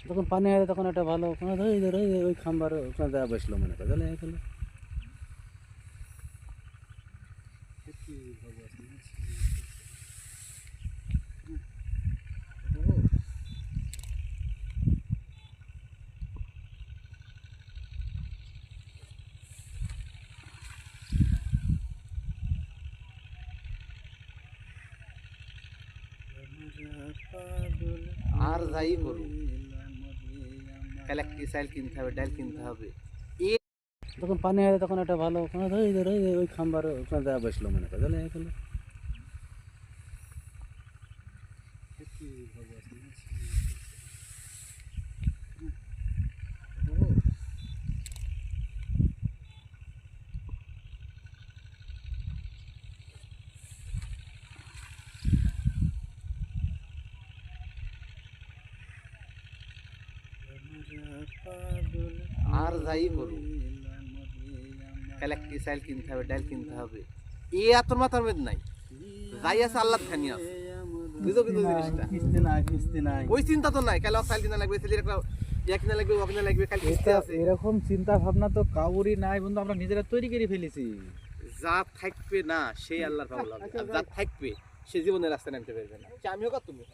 যখন পানি হয় তখন একটা ভালো ওখানে ওই খাম্বার ওখানে দেওয়া বসলো মনে করে তাহলে এখানে আর যাই করু কালেক্টি চাইল কিনতে হবে, ডাল কিনতে হবে। যখন পানি হয় তখন একটা ভালো ওখানে ওই খাম্বার ওখানে দেওয়া বসলো মনে করে তাহলে এখানে আর যাই করু কালেক্টি চাইল কিনতে হবে, ডাল কিনতে হবে। এ এত মাথার মধ্যে নাই, যাই আছে আল্লাহ খানি আছে। বুঝো কিন্তু জিনিসটা কিস্তি নাই ওই চিন্তা তো নাই, কালে চাইল কিনা লাগবে, ছেলের একটা ইয়া কিনা লাগবে, ও কিনা লাগবে, কাল কিস্তি আছে। এরকম চিন্তা ভাবনা তো কাউরই নাই বন্ধু, আমরা নিজেরা তৈরি করে ফেলেছি। যা থাকবে না সেই আল্লাহর পাওয়া লাগবে, আর যা থাকবে সে জীবনের রাস্তায় নামতে পারবে না। আমিও কত তুমি